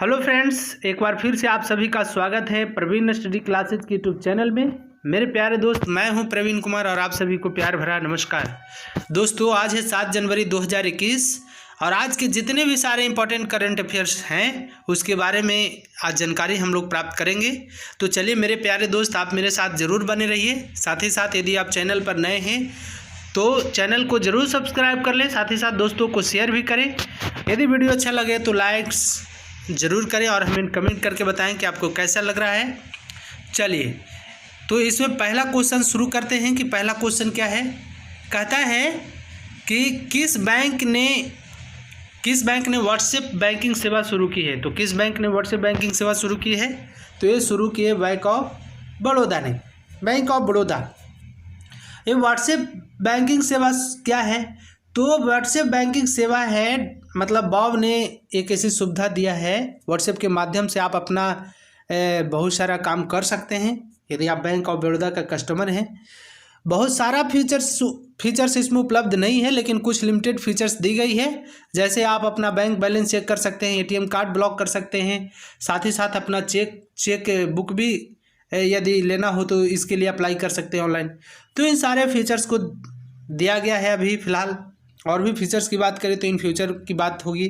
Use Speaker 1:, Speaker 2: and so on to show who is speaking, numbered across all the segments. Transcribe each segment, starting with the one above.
Speaker 1: Hello friends, एक बार फिर से आप सभी का स्वागत है प्रवीण स्टडी क्लासेज के यूट्यूब चैनल में। मेरे प्यारे दोस्त, मैं हूं प्रवीण कुमार और आप सभी को प्यार भरा नमस्कार। दोस्तों, आज है 7 जनवरी 2021 और आज के जितने भी सारे इंपॉर्टेंट करंट अफेयर्स हैं उसके बारे में आज जानकारी हम लोग प्राप्त करेंगे। तो चलिए मेरे प्यारे दोस्त, आप मेरे साथ ज़रूर बने रहिए। साथ ही साथ यदि आप चैनल पर नए हैं तो चैनल को ज़रूर सब्सक्राइब कर लें, साथ ही साथ दोस्तों को शेयर भी करें। यदि वीडियो अच्छा लगे तो लाइक्स ज़रूर करें और हमें कमेंट करके बताएं कि आपको कैसा लग रहा है। चलिए, तो इसमें पहला क्वेश्चन शुरू करते हैं कि पहला क्वेश्चन क्या है। कहता है कि किस बैंक ने व्हाट्सएप बैंकिंग सेवा शुरू की है। तो किस बैंक ने व्हाट्सएप बैंकिंग सेवा शुरू की है? तो ये शुरू की है बैंक ऑफ बड़ौदा ने। Bank of Baroda. ये व्हाट्सएप बैंकिंग सेवा क्या है? तो व्हाट्सएप बैंकिंग सेवा है, मतलब बॉब ने एक ऐसी सुविधा दिया है, व्हाट्सएप के माध्यम से आप अपना बहुत सारा काम कर सकते हैं। यदि आप बैंक ऑफ बड़ौदा का कस्टमर हैं, बहुत सारा फीचर्स इसमें उपलब्ध नहीं है, लेकिन कुछ लिमिटेड फीचर्स दी गई है। जैसे आप अपना बैंक बैलेंस चेक कर सकते हैं, एटीएम कार्ड ब्लॉक कर सकते हैं, साथ ही साथ अपना चेक बुक भी यदि लेना हो तो इसके लिए अप्लाई कर सकते हैं ऑनलाइन। तो इन सारे फीचर्स को दिया गया है अभी फ़िलहाल। और भी फीचर्स की बात करें तो इन फ्यूचर की बात होगी।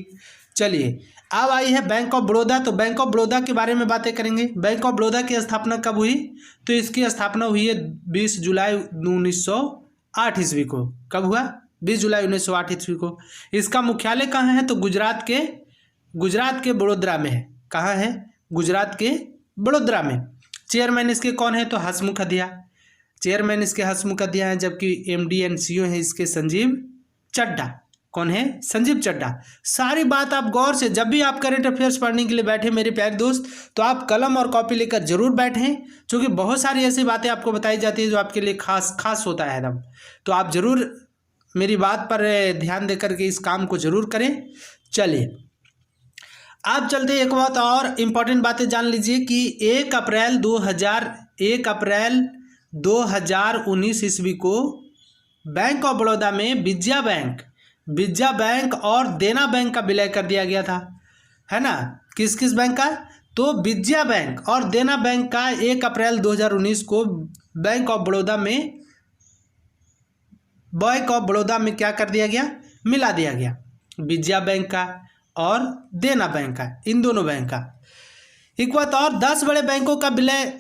Speaker 1: चलिए, अब आई है बैंक ऑफ बड़ौदा। तो बैंक ऑफ बड़ौदा के बारे में बातें करेंगे। बैंक ऑफ बड़ौदा की स्थापना कब हुई? तो इसकी स्थापना हुई है 20 जुलाई 1908 ईस्वी को। कब हुआ? 20 जुलाई 1908 ईस्वी को। इसका मुख्यालय कहाँ है? तो गुजरात के बड़ोदरा में है। कहाँ है? गुजरात के बड़ोदरा में। चेयरमैन इसके कौन है? तो हसमुख अढ़िया। चेयरमैन इसके हसमुख अढ़िया हैं, जबकि MD एंड CEO है इसके संजीव चड्ढा। कौन है? संजीव चड्ढा। सारी बात आप गौर से, जब भी आप करंट अफेयर्स पढ़ने के लिए बैठे मेरे प्यारे दोस्त, तो आप कलम और कॉपी लेकर जरूर बैठें, क्योंकि बहुत सारी ऐसी बातें आपको बताई जाती है जो आपके लिए खास होता है एकदम। तो आप जरूर मेरी बात पर ध्यान देकर के इस काम को जरूर करें। चलिए, आप चलते एक बात और इम्पॉर्टेंट बातें जान लीजिए कि 1 अप्रैल 2019 ईस्वी को बैंक ऑफ बड़ौदा में विजया बैंक और देना बैंक का विलय कर दिया गया था, है ना। किस किस बैंक का? तो विजया बैंक और देना बैंक का 1 अप्रैल 2019 को बैंक ऑफ बड़ौदा में क्या कर दिया गया? मिला दिया गया। विजया बैंक का और देना बैंक का, इन दोनों बैंक का। एक बात और, 10 बड़े बैंकों का विलय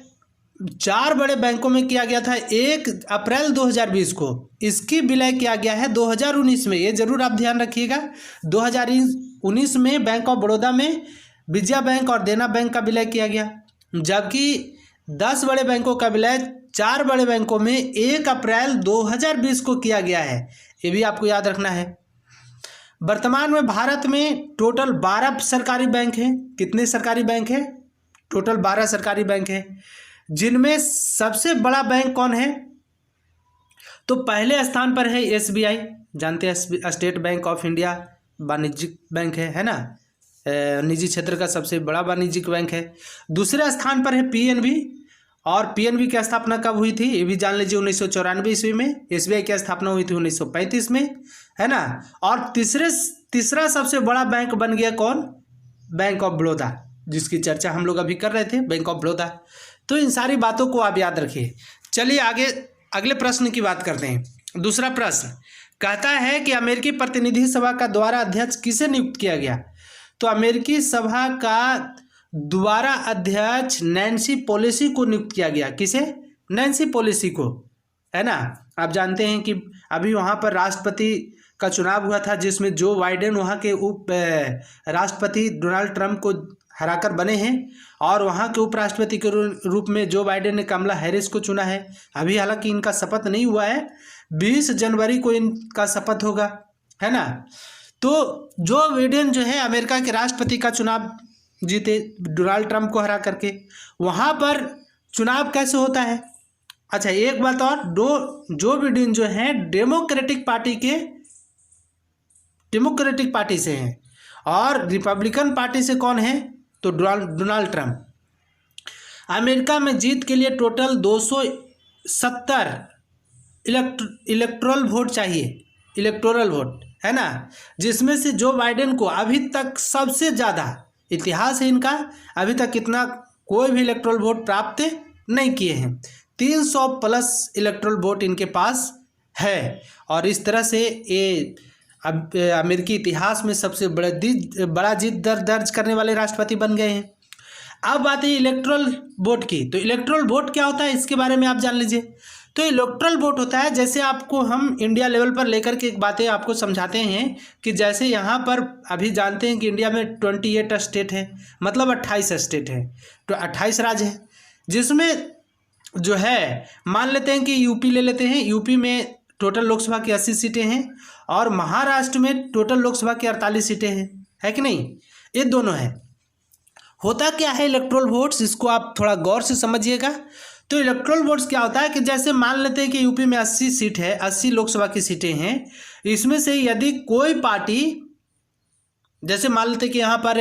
Speaker 1: 4 बड़े बैंकों में किया गया था 1 अप्रैल 2020 को। इसकी विलय किया गया है 2019 में। ये जरूर आप ध्यान रखिएगा। 2019 में बैंक ऑफ बड़ौदा में विजया बैंक और देना बैंक का विलय किया गया, जबकि 10 बड़े बैंकों का विलय 4 बड़े बैंकों में 1 अप्रैल 2020 को किया गया है। ये भी आपको याद रखना है। वर्तमान में भारत में टोटल 12 सरकारी बैंक हैं। कितने सरकारी बैंक हैं? टोटल 12 सरकारी बैंक हैं, जिनमें सबसे बड़ा बैंक कौन है? तो पहले स्थान पर है SBI। जानते हैं, स्टेट बैंक ऑफ इंडिया वाणिज्यिक बैंक है ना, निजी क्षेत्र का सबसे बड़ा वाणिज्यिक बैंक है। दूसरे स्थान पर है PNB। और PNB की स्थापना कब हुई थी ये भी जान लीजिए, 1994 ईस्वी में। SBI की स्थापना हुई थी 1935 में, है ना। और तीसरा सबसे बड़ा बैंक बन गया कौन? बैंक ऑफ बड़ौदा, जिसकी चर्चा हम लोग अभी कर रहे थे, बैंक ऑफ बड़ौदा। तो इन सारी बातों को आप याद रखिए। चलिए आगे अगले प्रश्न की बात करते हैं। दूसरा प्रश्न कहता है कि अमेरिकी प्रतिनिधि सभा का द्वारा अध्यक्ष किसे नियुक्त किया गया? तो अमेरिकी सभा का द्वारा अध्यक्ष नैन्सी पेलोसी को नियुक्त किया गया। किसे? नैन्सी पेलोसी को, है ना। आप जानते हैं कि अभी वहाँ पर राष्ट्रपति का चुनाव हुआ था, जिसमें जो बाइडेन वहाँ के उप राष्ट्रपति डोनाल्ड ट्रंप को हराकर बने हैं, और वहाँ के उपराष्ट्रपति के रूप में जो बाइडेन ने कमला हैरिस को चुना है। अभी हालांकि इनका शपथ नहीं हुआ है, 20 जनवरी को इनका शपथ होगा, है ना। तो जो बाइडेन जो है अमेरिका के राष्ट्रपति का चुनाव जीते डोनाल्ड ट्रंप को हरा करके। वहाँ पर चुनाव कैसे होता है? अच्छा, एक बात और, जो बाइडेन जो है डेमोक्रेटिक पार्टी से हैं, और रिपब्लिकन पार्टी से कौन है? तो डोनाल्ड ट्रंप। अमेरिका में जीत के लिए टोटल 270 इलेक्टोरल वोट चाहिए, है ना, जिसमें से जो बाइडेन को अभी तक सबसे ज़्यादा इतिहास है इनका, अभी तक इतना कोई भी इलेक्ट्रोल वोट प्राप्त नहीं किए हैं। 300 प्लस इलेक्ट्रोल वोट इनके पास है और इस तरह से ये अब अमेरिकी इतिहास में सबसे बड़ा जीत दर्ज करने वाले राष्ट्रपति बन गए हैं। अब बात है इलेक्ट्रोल वोट की। तो इलेक्ट्रोल वोट क्या होता है इसके बारे में आप जान लीजिए। तो इलेक्ट्रोल वोट होता है, जैसे आपको हम इंडिया लेवल पर लेकर के एक बातें आपको समझाते हैं कि जैसे यहाँ पर अभी जानते हैं कि इंडिया में 28 स्टेट है, मतलब 28 स्टेट है, तो 28 राज्य है, जिसमें जो है मान लेते हैं कि यूपी ले लेते हैं। यूपी में टोटल लोकसभा की 80 सीटें हैं और महाराष्ट्र में टोटल लोकसभा की 48 सीटें हैं, है कि नहीं? ये दोनों है। होता क्या है इलेक्ट्रोल वोट्स, इसको आप थोड़ा गौर से समझिएगा। तो इलेक्ट्रोल वोट्स क्या होता है कि जैसे मान लेते हैं कि यूपी में 80 सीट है, 80 लोकसभा की सीटें हैं, इसमें से यदि कोई पार्टी, जैसे मान लेते हैं कि यहाँ पर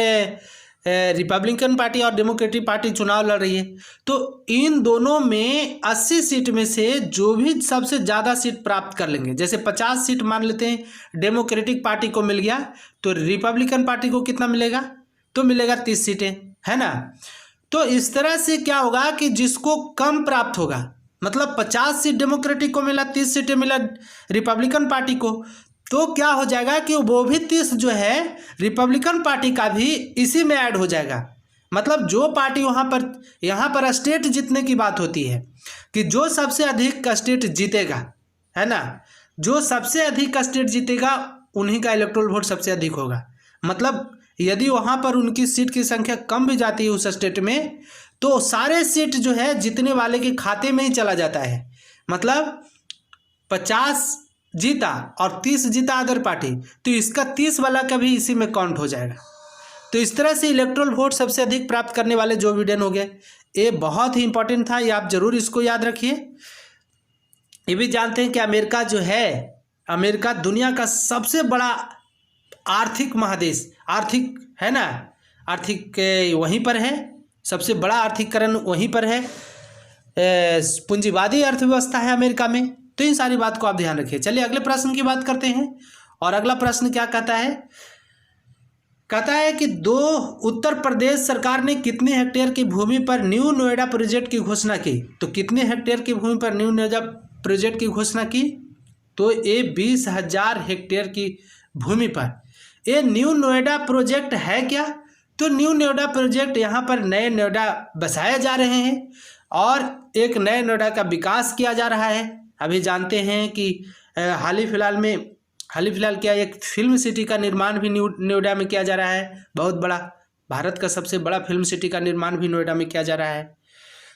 Speaker 1: रिपब्लिकन पार्टी और डेमोक्रेटिक पार्टी चुनाव लड़ रही है, तो इन दोनों में 80 सीट में से जो भी सबसे ज़्यादा सीट प्राप्त कर लेंगे, जैसे 50 सीट मान लेते हैं डेमोक्रेटिक पार्टी को मिल गया, तो रिपब्लिकन पार्टी को कितना मिलेगा? तो मिलेगा 30 सीटें, है ना। तो इस तरह से क्या होगा कि जिसको कम प्राप्त होगा, मतलब 50 सीट डेमोक्रेटिक को मिला, 30 सीटें मिला रिपब्लिकन पार्टी को, तो क्या हो जाएगा कि वो भी 30 जो है रिपब्लिकन पार्टी का भी इसी में ऐड हो जाएगा। मतलब जो पार्टी यहाँ पर स्टेट जीतने की बात होती है कि जो सबसे अधिक स्टेट जीतेगा, है ना, जो सबसे अधिक स्टेट जीतेगा उन्हीं का इलेक्टोरल वोट सबसे अधिक होगा। मतलब यदि वहाँ पर उनकी सीट की संख्या कम भी जाती है उस स्टेट में, तो सारे सीट जो है जीतने वाले के खाते में ही चला जाता है। मतलब 50 जीता और 30 जीता अदर पार्टी, तो इसका 30 वाला का भी इसी में काउंट हो जाएगा। तो इस तरह से इलेक्टोरल वोट सबसे अधिक प्राप्त करने वाले जो बिडेन हो गए। ये बहुत ही इंपॉर्टेंट था, ये आप जरूर इसको याद रखिए। ये भी जानते हैं कि अमेरिका जो है, अमेरिका दुनिया का सबसे बड़ा आर्थिक महादेश, आर्थिक है ना, आर्थिक वहीं पर है, सबसे बड़ा आर्थिकरण वहीं पर है, पूंजीवादी अर्थव्यवस्था है अमेरिका में। तो इन सारी बात को आप ध्यान रखिए। चलिए अगले प्रश्न की बात करते हैं। और अगला प्रश्न क्या कहता है? कहता है कि उत्तर प्रदेश सरकार ने कितने हेक्टेयर की भूमि पर न्यू नोएडा प्रोजेक्ट की घोषणा की? तो कितने हेक्टेयर की भूमि पर न्यू नोएडा प्रोजेक्ट की घोषणा की? तो ये 20,000 हेक्टेयर की भूमि पर। ये न्यू नोएडा प्रोजेक्ट है क्या? तो न्यू नोएडा प्रोजेक्ट यहाँ पर नए नोएडा बसाए जा रहे हैं और एक नए नोएडा का विकास किया जा रहा है। अभी जानते हैं कि हाल ही फिलहाल क्या एक फिल्म सिटी का निर्माण भी नोएडा में किया जा रहा है। बहुत बड़ा, भारत का सबसे बड़ा फिल्म सिटी का निर्माण भी नोएडा में किया जा रहा है।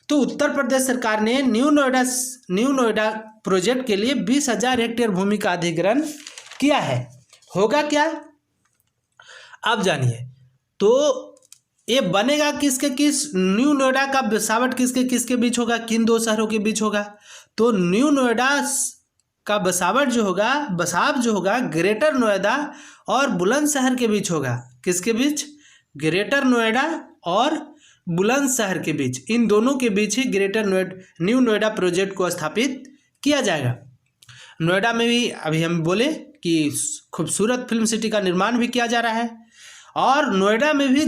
Speaker 1: तो उत्तर प्रदेश सरकार ने न्यू नोएडा प्रोजेक्ट के लिए 20,000 हेक्टेयर भूमि का अधिग्रहण किया है। होगा क्या? अब जानिए। तो ये बनेगा किसके किस? न्यू नोएडा का बसावट किसके किसके बीच होगा? किन दो शहरों के बीच होगा? तो न्यू नोएडा का बसावट जो होगा ग्रेटर नोएडा और बुलंदशहर के बीच होगा। किसके बीच? ग्रेटर नोएडा और बुलंदशहर के बीच। इन दोनों के बीच ही न्यू नोएडा प्रोजेक्ट को स्थापित किया जाएगा। नोएडा में भी अभी हम बोले कि खूबसूरत फिल्म सिटी का निर्माण भी किया जा रहा है और नोएडा में भी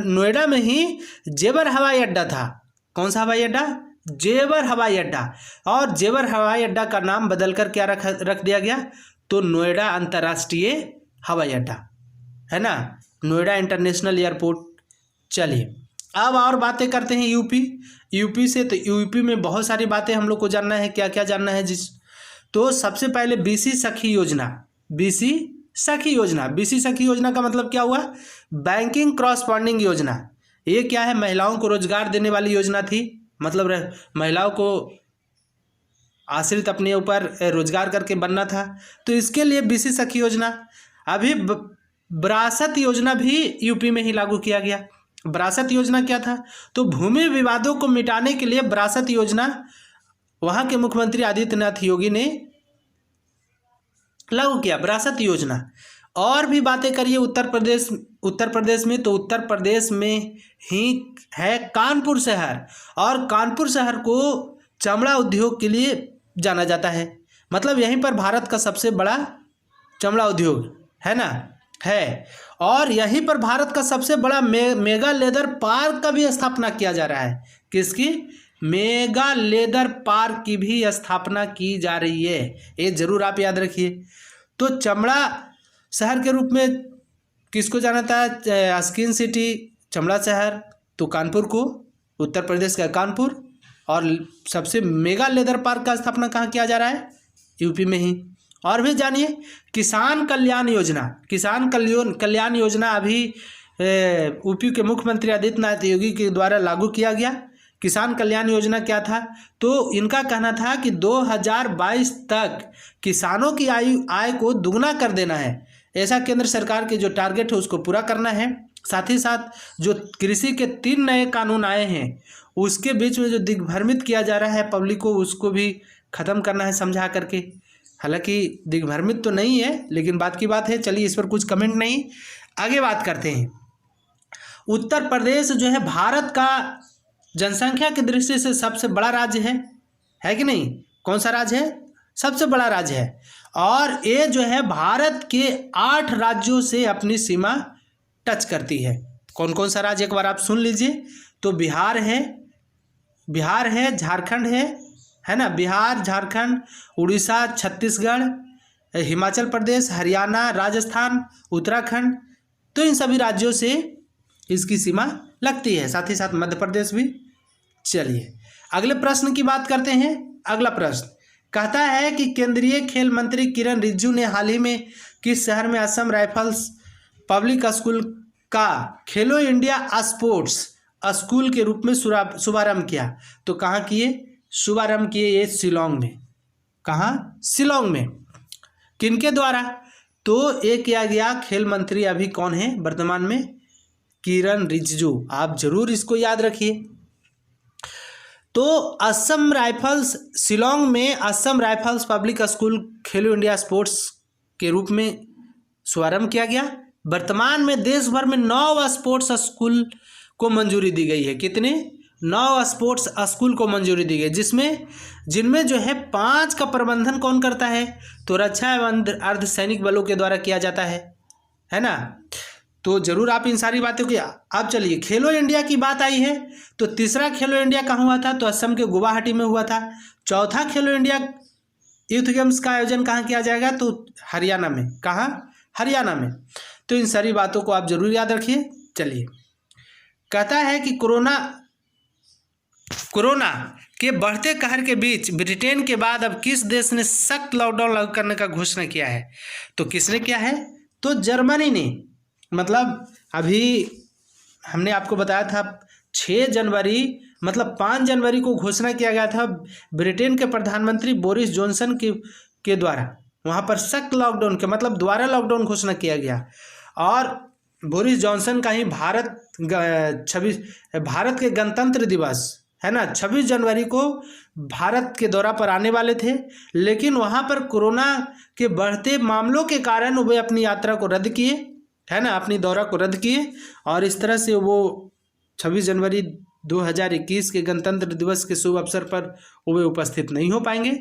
Speaker 1: नोएडा में ही जेवर हवाई अड्डा था। कौन सा हवाई अड्डा? जेवर हवाई अड्डा। और जेवर हवाई अड्डा का नाम बदलकर क्या रख दिया गया? तो नोएडा अंतर्राष्ट्रीय हवाई अड्डा, है ना, नोएडा इंटरनेशनल एयरपोर्ट। चलिए अब और बातें करते हैं यूपी से। तो यूपी में बहुत सारी बातें हम लोग को जानना है। क्या क्या जानना है तो सबसे पहले बीसी सखी योजना का मतलब क्या हुआ? बैंकिंग क्रॉस फंडिंग योजना। ये क्या है? महिलाओं को रोजगार देने वाली योजना थी। मतलब महिलाओं को आश्रित अपने ऊपर रोजगार करके बनना था, तो इसके लिए बीसी सखी योजना। अभी विरासत योजना भी यूपी में ही लागू किया गया। विरासत योजना क्या था? तो भूमि विवादों को मिटाने के लिए विरासत योजना वहाँ के मुख्यमंत्री आदित्यनाथ योगी ने लागू किया, विरासत योजना। और भी बातें करिए उत्तर प्रदेश में। तो उत्तर प्रदेश में ही है कानपुर शहर, और कानपुर शहर को चमड़ा उद्योग के लिए जाना जाता है। मतलब यहीं पर भारत का सबसे बड़ा चमड़ा उद्योग है ना, है। और यहीं पर भारत का सबसे बड़ा मेगा लेदर पार्क का भी स्थापना किया जा रहा है। किसकी? मेगा लेदर पार्क की भी स्थापना की जा रही है, ये जरूर आप याद रखिए। तो चमड़ा शहर के रूप में किसको जाना था? स्किन सिटी चमड़ा शहर, तो कानपुर को, उत्तर प्रदेश का कानपुर। और सबसे मेगा लेदर पार्क का स्थापना कहाँ किया जा रहा है? यूपी में ही। और भी जानिए किसान कल्याण योजना। किसान कल्याण योजना अभी यूपी के मुख्यमंत्री आदित्यनाथ योगी के द्वारा लागू किया गया। किसान कल्याण योजना क्या था? तो इनका कहना था कि 2022 तक किसानों की आय को दुगना कर देना है। ऐसा केंद्र सरकार के जो टारगेट है उसको पूरा करना है। साथ ही साथ जो कृषि के 3 नए कानून आए हैं उसके बीच में जो दिग्भ्रमित किया जा रहा है पब्लिक को, उसको भी ख़त्म करना है समझा करके। हालांकि दिग्भ्रमित तो नहीं है, लेकिन बात की बात है। चलिए इस पर कुछ कमेंट नहीं, आगे बात करते हैं। उत्तर प्रदेश जो है भारत का जनसंख्या की दृष्टि से सबसे बड़ा राज्य है कि नहीं? कौन सा राज्य है? सबसे बड़ा राज्य है। और ये जो है भारत के 8 राज्यों से अपनी सीमा टच करती है। कौन कौन सा राज्य एक बार आप सुन लीजिए। तो बिहार है, झारखंड है ना? बिहार, झारखंड, उड़ीसा, छत्तीसगढ़, हिमाचल प्रदेश, हरियाणा, राजस्थान, उत्तराखंड, तो इन सभी राज्यों से इसकी सीमा लगती है। साथ ही साथ मध्य प्रदेश भी। चलिए अगले प्रश्न की बात करते हैं। अगला प्रश्न कहता है कि केंद्रीय खेल मंत्री किरण रिजिजू ने हाल ही में किस शहर में असम राइफल्स पब्लिक स्कूल का खेलो इंडिया स्पोर्ट्स स्कूल के रूप में शुभारंभ किया? तो कहाँ किए? शुभारंभ किए ये शिलोंग में। कहाँ? शिलोंग में। किनके द्वारा? तो ये किया गया, खेल मंत्री अभी कौन है वर्तमान में? किरण रिजिजू। आप जरूर इसको याद रखिए। तो असम राइफल्स, शिलोंग में असम राइफल्स पब्लिक स्कूल खेलो इंडिया स्पोर्ट्स के रूप में शुभारंभ किया गया। वर्तमान में देश भर में 9 स्पोर्ट्स स्कूल को मंजूरी दी गई है। कितने? 9 स्पोर्ट्स स्कूल को मंजूरी दी गई, जिनमें जो है 5 का प्रबंधन कौन करता है? तो रक्षा एवं अर्धसैनिक बलों के द्वारा किया जाता है ना? तो जरूर आप इन सारी बातों की। अब चलिए खेलो इंडिया की बात आई है, तो तीसरा खेलो इंडिया कहाँ हुआ था? तो असम के गुवाहाटी में हुआ था। चौथा खेलो इंडिया यूथ गेम्स का आयोजन कहाँ किया जाएगा? तो हरियाणा में। कहाँ? हरियाणा में। तो इन सारी बातों को आप जरूर याद रखिए। चलिए कहता है कि कोरोना के बढ़ते कहर के बीच ब्रिटेन के बाद अब किस देश ने सख्त लॉकडाउन लागू करने का घोषणा किया है? तो किसने किया है? तो जर्मनी ने। मतलब अभी हमने आपको बताया था 6 जनवरी मतलब 5 जनवरी को घोषणा किया गया था ब्रिटेन के प्रधानमंत्री बोरिस जॉनसन के द्वारा। वहाँ पर सख्त लॉकडाउन के मतलब दोबारा लॉकडाउन घोषणा किया गया। और बोरिस जॉनसन का ही भारत के गणतंत्र दिवस है ना 26 जनवरी को भारत के दौरा पर आने वाले थे, लेकिन वहाँ पर कोरोना के बढ़ते मामलों के कारण वे अपनी यात्रा को रद्द किए, है ना, अपनी दौरा को रद्द किए। और इस तरह से वो 26 जनवरी 2021 के गणतंत्र दिवस के शुभ अवसर पर वे उपस्थित नहीं हो पाएंगे।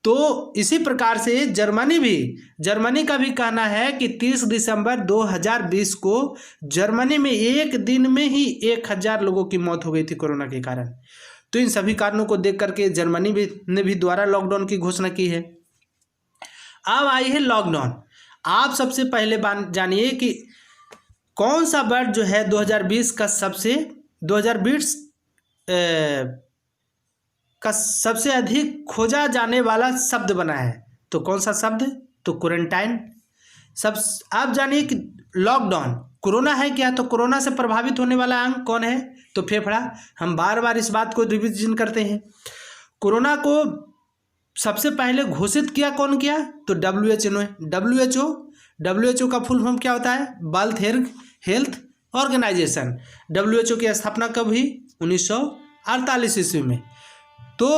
Speaker 1: तो इसी प्रकार से जर्मनी का भी कहना है कि 30 दिसंबर 2020 को जर्मनी में एक दिन में ही 1000 लोगों की मौत हो गई थी कोरोना के कारण। तो इन सभी कारणों को देख करके जर्मनी ने भी दोबारा लॉकडाउन की घोषणा की है। अब आई है लॉकडाउन। आप सबसे पहले जानिए कि कौन सा वर्ड जो है 2020 का सबसे अधिक खोजा जाने वाला शब्द बना है। तो कौन सा शब्द? तो क्वारंटाइन। आप जानिए कि लॉकडाउन कोरोना है क्या? तो कोरोना से प्रभावित होने वाला अंग कौन है? तो फेफड़ा। हम बार बार इस बात को रिविजन करते हैं। कोरोना को सबसे पहले घोषित किया कौन किया? तो WHO ने। WHO का फुल फॉर्म क्या होता है? World health organisation. WHO की स्थापना कब हुई? 1948 ईस्वी में। तो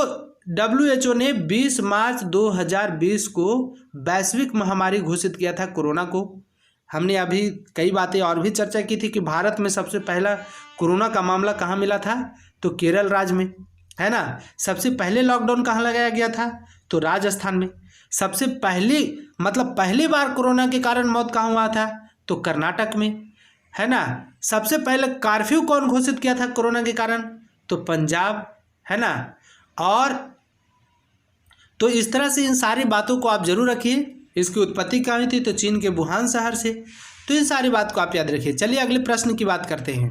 Speaker 1: WHO ने 20 मार्च 2020 को वैश्विक महामारी घोषित किया था कोरोना को। हमने अभी कई बातें और भी चर्चा की थी कि भारत में सबसे पहला कोरोना का मामला कहाँ मिला था? तो केरल राज्य में, है ना। सबसे पहले लॉकडाउन कहाँ लगाया गया था? तो राजस्थान में। सबसे पहली बार कोरोना के कारण मौत कहाँ हुआ था? तो कर्नाटक में, है ना। सबसे पहले कर्फ्यू कौन घोषित किया था कोरोना के कारण? तो पंजाब, है ना। और तो इस तरह से इन सारी बातों को आप जरूर रखिए। इसकी उत्पत्ति कहाँ हुई थी? तो चीन के वुहान शहर से। तो इन सारी बात को आप याद रखिए। चलिए अगले प्रश्न की बात करते हैं।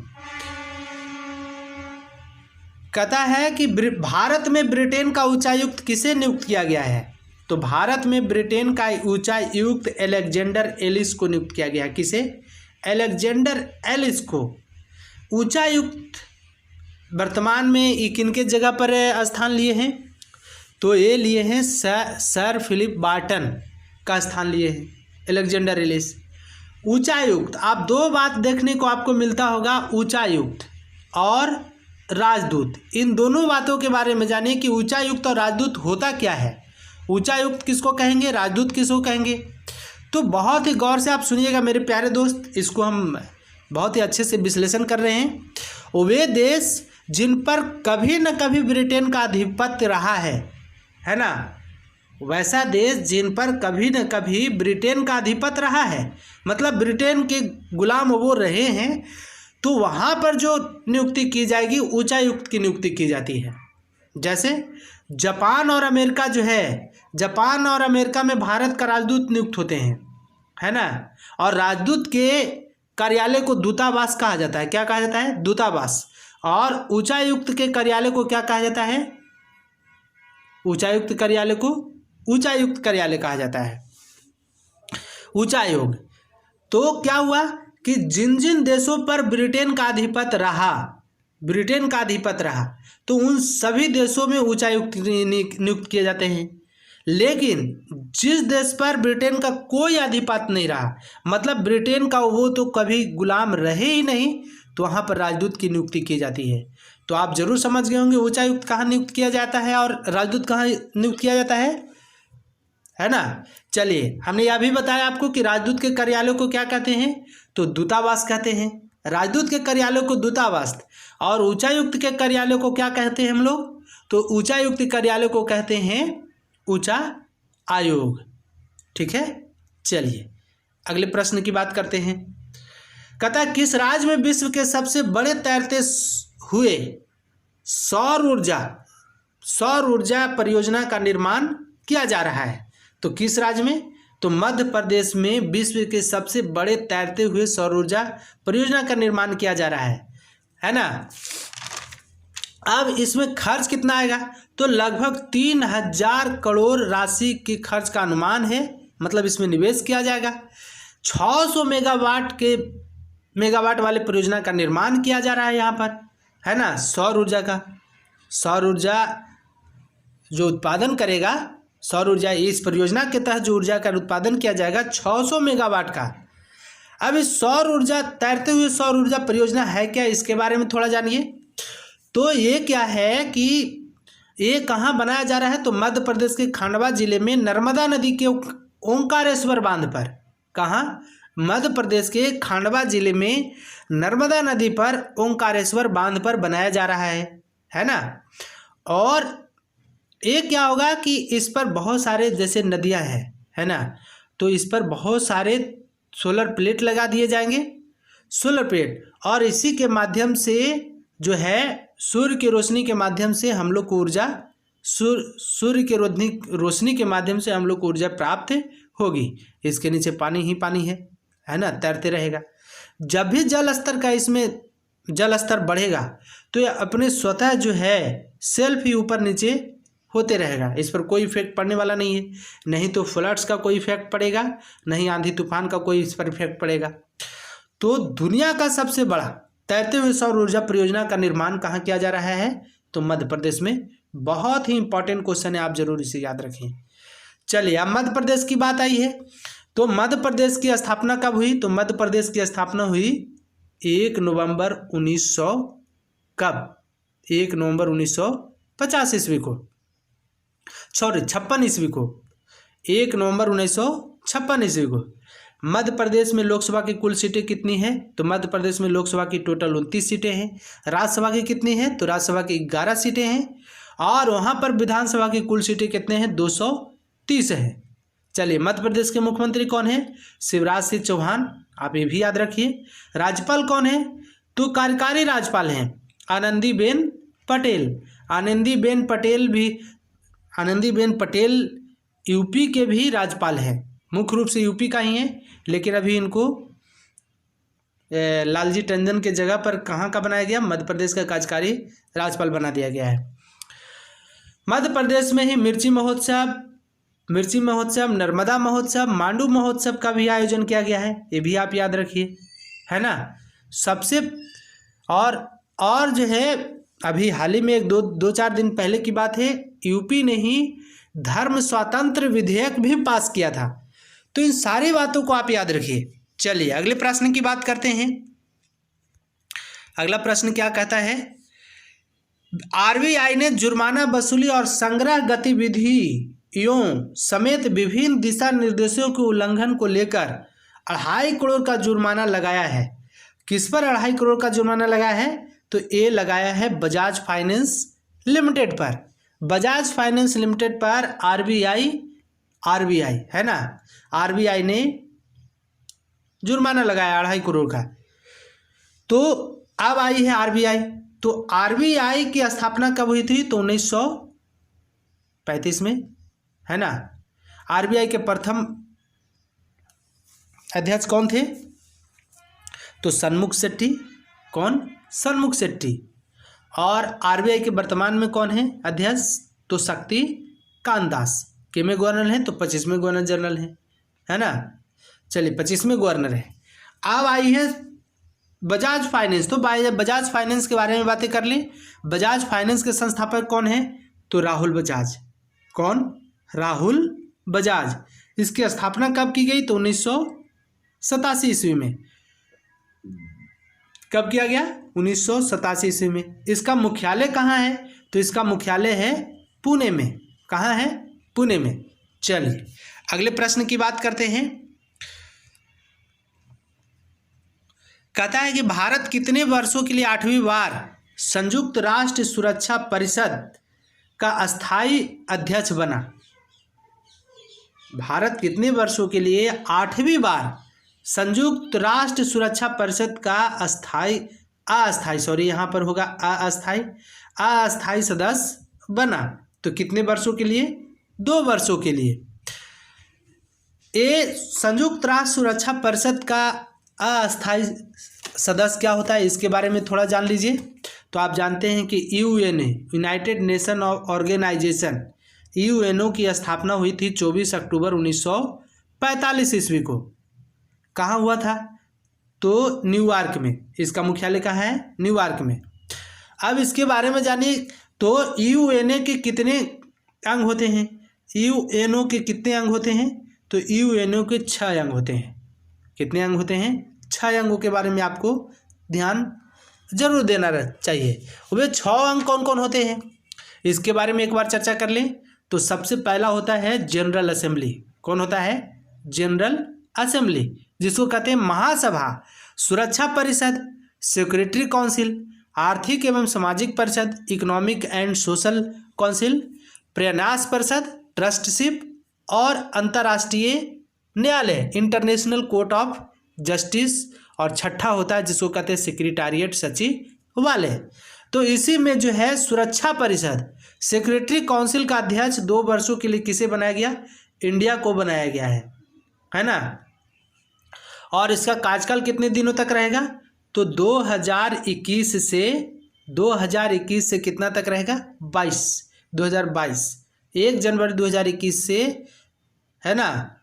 Speaker 1: कहता है कि भारत में ब्रिटेन का उच्चायुक्त किसे नियुक्त किया गया है? तो भारत में ब्रिटेन का उच्चायुक्त अलेक्जेंडर एलिस को नियुक्त किया गया है। किसे? अलेक्जेंडर एलिस को। उच्चायुक्त वर्तमान में ये किनके जगह पर स्थान लिए हैं? तो ये लिए हैं सर फिलिप बार्टन का स्थान लिए हैं अलेक्जेंडर एलिस। उच्चायुक्त, आप दो बात देखने को आपको मिलता होगा, उच्चायुक्त और राजदूत। इन दोनों बातों के बारे में जानिए कि उच्चायुक्त और राजदूत होता क्या है। उच्चायुक्त किसको कहेंगे, राजदूत किसको कहेंगे? तो बहुत ही गौर से आप सुनिएगा मेरे प्यारे दोस्त, इसको हम बहुत ही अच्छे से विश्लेषण कर रहे हैं। वे देश जिन पर कभी न कभी ब्रिटेन का आधिपत्य रहा है ना, वैसा देश जिन पर कभी न कभी ब्रिटेन का आधिपत्य रहा है, मतलब ब्रिटेन के गुलाम वो रहे हैं, तो वहाँ पर जो नियुक्ति की जाएगी उच्चायुक्त की नियुक्ति की जाती है। जैसे जापान और अमेरिका जो है, जापान और अमेरिका में भारत का राजदूत नियुक्त होते हैं, है ना। और राजदूत के कार्यालय को दूतावास कहा जाता है। क्या कहा जाता है? दूतावास। और उच्चायुक्त के कार्यालय को क्या कहा जाता है? उच्चायुक्त कार्यालय को उच्चायुक्त कार्यालय कहा जाता है, उच्चायोग। तो क्या हुआ कि जिन जिन देशों पर ब्रिटेन का आधिपत्य रहा, तो उन सभी देशों में उच्चायुक्त नियुक्त किए जाते हैं। लेकिन जिस देश पर ब्रिटेन का कोई आधिपत्य नहीं रहा, मतलब ब्रिटेन का वो तो कभी गुलाम रहे ही नहीं, तो वहाँ पर राजदूत की नियुक्ति की जाती है। तो आप जरूर समझ गए होंगे उच्चायुक्त कहाँ नियुक्त किया जाता है और राजदूत कहाँ नियुक्त किया जाता है ना। चलिए, हमने यह भी बताया आपको कि राजदूत के कार्यालय को क्या कहते हैं? तो दूतावास कहते हैं। राजदूत के कार्यालय को दूतावास, और उच्चायुक्त के कार्यालय को क्या कहते हैं हम लोग? तो उच्चायुक्त कार्यालय को कहते हैं उच्चा आयोग। ठीक है, चलिए अगले प्रश्न की बात करते हैं। कहता है किस राज्य में विश्व के सबसे बड़े तैरते हुए सौर ऊर्जा परियोजना का निर्माण किया जा रहा है? तो किस राज्य में? तो मध्य प्रदेश में विश्व के सबसे बड़े तैरते हुए सौर ऊर्जा परियोजना का निर्माण किया जा रहा है ना। अब इसमें खर्च कितना आएगा? तो लगभग 3000 करोड़ राशि के खर्च का अनुमान है, मतलब इसमें निवेश किया जाएगा। 600 मेगावाट वाले परियोजना का निर्माण किया जा रहा है यहाँ पर, है ना। सौर ऊर्जा जो उत्पादन करेगा, सौर ऊर्जा इस परियोजना के तहत जो ऊर्जा का उत्पादन किया जाएगा 600 मेगावाट का। अब इस तैरते हुए सौर ऊर्जा परियोजना है क्या, इसके बारे में थोड़ा जानिए। तो ये क्या है कि ये कहाँ बनाया जा रहा है? तो मध्य प्रदेश के खंडवा जिले में नर्मदा नदी के ओंकारेश्वर बांध पर। कहाँ? मध्य प्रदेश के खंडवा जिले में नर्मदा नदी पर ओंकारेश्वर बांध पर बनाया जा रहा है ना। और ये क्या होगा कि इस पर बहुत सारे जैसे नदियां हैं, है ना, तो इस पर बहुत सारे सोलर प्लेट लगा दिए जाएंगे, सोलर प्लेट। और इसी के माध्यम से जो है सूर्य की रोशनी के माध्यम से हम लोग को ऊर्जा, सूर्य की रोशनी के माध्यम से हम लोग को ऊर्जा प्राप्त होगी। इसके नीचे पानी ही पानी है ना, तैरते रहेगा। जब भी जल स्तर बढ़ेगा तो यह अपने स्वतः जो है सेल्फ ही ऊपर नीचे होते रहेगा। इस पर कोई इफेक्ट पड़ने वाला नहीं है, नहीं तो फ्लड्स का कोई इफेक्ट पड़ेगा, नहीं आंधी तूफान का कोई इस पर इफेक्ट पड़ेगा। तो दुनिया का सबसे बड़ा तैरते हुए सौर ऊर्जा परियोजना का निर्माण कहाँ किया जा रहा है? तो मध्य प्रदेश में। बहुत ही इंपॉर्टेंट क्वेश्चन है, आप जरूर इसे याद रखें। चलिए, अब मध्य प्रदेश की बात आई है। तो मध्य प्रदेश की स्थापना कब हुई? तो मध्य प्रदेश की स्थापना हुई 1 नवंबर 1950 ईस्वी को, 56 ईस्वी को, 1 नवंबर 1956 ईस्वी को। मध्य प्रदेश में लोकसभा की कुल सीटें कितनी हैं? तो मध्य प्रदेश में लोकसभा की टोटल 29 सीटें हैं। राज्यसभा की कितनी हैं? तो राज्यसभा की 11 सीटें हैं। और वहाँ पर विधानसभा की कुल सीटें कितने हैं? 230 हैं। चलिए, मध्य प्रदेश के मुख्यमंत्री कौन है? शिवराज सिंह चौहान, आप ये भी याद रखिए। राज्यपाल कौन है? तो कार्यकारी राज्यपाल हैं आनंदीबेन पटेल। आनंदीबेन पटेल यूपी के भी राज्यपाल हैं, मुख्य रूप से यूपी का ही है, लेकिन अभी इनको लालजी टंडन के जगह पर कहाँ का बनाया गया? मध्य प्रदेश का कार्यकारी राज्यपाल बना दिया गया है। मध्य प्रदेश में ही मिर्ची महोत्सव, नर्मदा महोत्सव, मांडू महोत्सव का भी आयोजन किया गया है, ये भी आप याद रखिए, है ना। सबसे और जो है अभी हाल ही में एक दो चार दिन पहले की बात है, यूपी ने ही धर्म स्वातंत्र विधेयक भी पास किया था। तो इन सारी बातों को आप याद रखिए। चलिए अगले प्रश्न की बात करते हैं। अगला प्रश्न क्या कहता है? आरबीआई ने जुर्माना वसूली और संग्रह गतिविधियों समेत विभिन्न दिशा निर्देशों के उल्लंघन को लेकर 2.5 करोड़ का जुर्माना लगाया है। किस पर 2.5 करोड़ का जुर्माना लगाया है? तो ये लगाया है बजाज फाइनेंस लिमिटेड पर। बजाज फाइनेंस लिमिटेड पर आरबीआई है ना, आरबीआई ने जुर्माना लगाया 2.5 करोड़ का। तो अब आई है आरबीआई। तो आरबीआई की स्थापना कब हुई थी? तो 1935 में, है ना। आरबीआई के प्रथम अध्यक्ष कौन थे? तो सन्मुख शेट्टी। कौन? सन्मुख शेट्टी। और आरबीआई के वर्तमान में कौन है अध्यक्ष? तो शक्ति कांत दास। कितने गवर्नर हैं? तो 25वें गवर्नर जनरल हैं, है ना। चलिए 25वें गवर्नर है। अब आई है बजाज फाइनेंस। तो बजाज फाइनेंस के बारे में बातें कर ली। बजाज फाइनेंस के संस्थापक कौन है? तो राहुल बजाज। कौन? राहुल बजाज। इसकी स्थापना कब की गई? तो 1987 ईस्वी में। कब किया गया? 1987 ईस्वी में। इसका मुख्यालय कहाँ है? तो इसका मुख्यालय है पुणे में। कहाँ है? पुणे में। चलिए अगले प्रश्न की बात करते हैं। कहता है कि भारत कितने वर्षों के लिए 8वीं बार संयुक्त राष्ट्र सुरक्षा परिषद का अस्थायी अध्यक्ष बना? भारत कितने वर्षों के लिए 8वीं बार संयुक्त राष्ट्र सुरक्षा परिषद का यहाँ पर होगा अस्थायी सदस्य बना? तो कितने वर्षों के लिए? 2 वर्षों के लिए। ये संयुक्त राष्ट्र सुरक्षा परिषद का अस्थायी सदस्य क्या होता है, इसके बारे में थोड़ा जान लीजिए। तो आप जानते हैं कि UNA, united nation organisation, UNO की स्थापना हुई थी 24 अक्टूबर 1945 ईस्वी को। कहाँ हुआ था? तो न्यूयॉर्क में। इसका मुख्यालय कहाँ है? न्यूयॉर्क में। अब इसके बारे में जानिए। तो यूएनए के कितने अंग होते हैं? यूएनओ के कितने अंग होते हैं? तो यूएनओ के 6 अंग होते हैं। कितने अंग होते हैं? 6 अंगों के बारे में आपको ध्यान जरूर देना चाहिए। वे 6 अंग कौन कौन होते हैं, इसके बारे में एक बार चर्चा कर लें। तो सबसे पहला होता है जनरल असेंबली। कौन होता है? जनरल असेंबली, जिसको कहते हैं महासभा। सुरक्षा परिषद, सिक्योरिटी काउंसिल, आर्थिक एवं सामाजिक परिषद, इकोनॉमिक एंड सोशल काउंसिल, प्रयास परिषद, ट्रस्टशिप, और अंतर्राष्ट्रीय न्यायालय, इंटरनेशनल कोर्ट ऑफ जस्टिस, और छठा होता है जिसको कहते हैं सेक्रेटारिएट सचिवालय। तो इसी में जो है सुरक्षा परिषद, सिक्योरिटी काउंसिल का अध्यक्ष 2 वर्षों के लिए किसे बनाया गया? इंडिया को बनाया गया है ना। और इसका कार्यकाल कितने दिनों तक रहेगा? तो 2021 से कितना तक रहेगा? 2022 1 जनवरी 2021 से, है ना,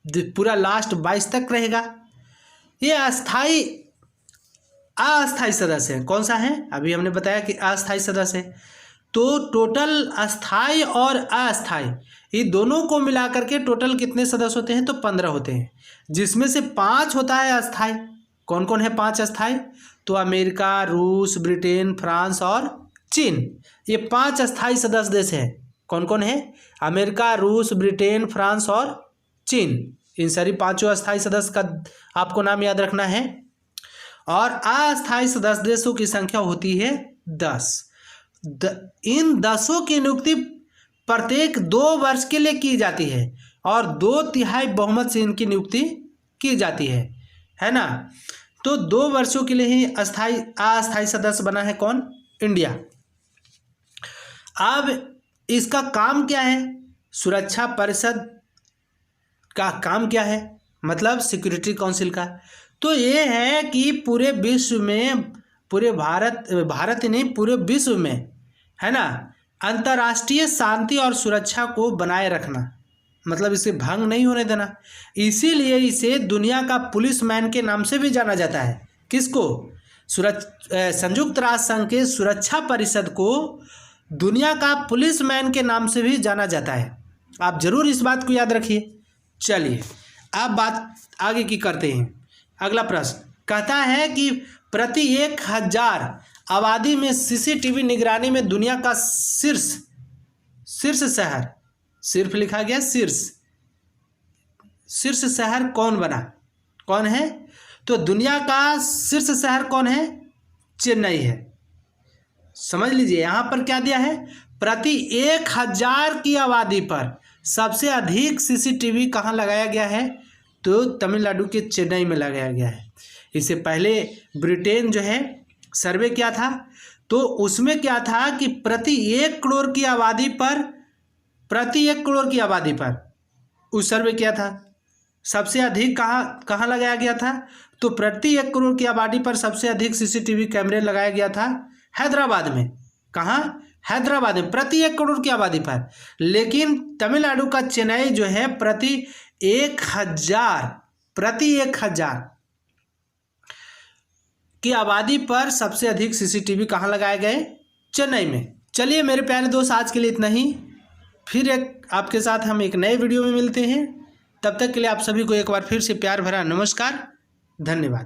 Speaker 1: पूरा लास्ट 22 तक रहेगा। ये अस्थाई सदस्य है। कौन सा है? अभी हमने बताया कि अस्थाई सदस्य है। तो टोटल अस्थाई और अस्थाई ये दोनों को मिलाकर के टोटल कितने सदस्य होते हैं? तो 15 होते हैं, जिसमें से 5 होता है अस्थाई। कौन कौन है 5 अस्थाई? तो अमेरिका, रूस, ब्रिटेन, फ्रांस और चीन। ये 5 अस्थाई सदस्य देश हैं। कौन कौन है? अमेरिका, रूस, ब्रिटेन, फ्रांस और चीन। इन सारी 5 अस्थाई सदस्य का आपको नाम याद रखना है। और अस्थाई सदस्य देशों की संख्या होती है 10। इन 10 की नियुक्ति प्रत्येक 2 वर्ष के लिए की जाती है और 2/3 बहुमत से इनकी नियुक्ति की जाती है ना। तो 2 वर्षों के लिए ही अस्थायी सदस्य बना है कौन? इंडिया। अब इसका काम क्या है? सुरक्षा परिषद का काम क्या है? मतलब सिक्योरिटी काउंसिल का। तो ये है कि पूरे विश्व में, पूरे भारत ही नहीं पूरे विश्व में, है ना, अंतर्राष्ट्रीय शांति और सुरक्षा को बनाए रखना, मतलब इसे भंग नहीं होने देना। इसीलिए इसे दुनिया का पुलिसमैन के नाम से भी जाना जाता है। किसको? संयुक्त राष्ट्र संघ के सुरक्षा परिषद को दुनिया का पुलिसमैन के नाम से भी जाना जाता है। आप जरूर इस बात को याद रखिए। चलिए अब बात आगे की करते हैं। अगला प्रश्न कहता है कि प्रति 1000 आबादी में सीसीटीवी निगरानी में दुनिया का शीर्ष शहर, सिर्फ लिखा गया शीर्ष शहर कौन बना? कौन है? तो दुनिया का शीर्ष शहर कौन है? चेन्नई है। समझ लीजिए यहाँ पर क्या दिया है, प्रति 1000 की आबादी पर सबसे अधिक सीसीटीवी कहाँ लगाया गया है? तो तमिलनाडु के चेन्नई में लगाया गया है। इससे पहले ब्रिटेन जो है सर्वे किया था, तो उसमें क्या था कि प्रति 1 करोड़ की आबादी पर उस सर्वे किया था। सबसे अधिक कहाँ लगाया गया था? तो प्रति 1 करोड़ की आबादी पर सबसे अधिक सीसीटीवी कैमरे लगाया गया था हैदराबाद में। कहाँ? हैदराबाद में, प्रति 1 करोड़ की आबादी पर। लेकिन तमिलनाडु का चेन्नई जो है प्रति 1000 की आबादी पर सबसे अधिक सीसीटीवी कहाँ लगाए गए? चेन्नई में। चलिए मेरे प्यारे दोस्त, आज के लिए इतना ही। फिर आपके साथ हम एक नए वीडियो में मिलते हैं। तब तक के लिए आप सभी को एक बार फिर से प्यार भरा नमस्कार, धन्यवाद।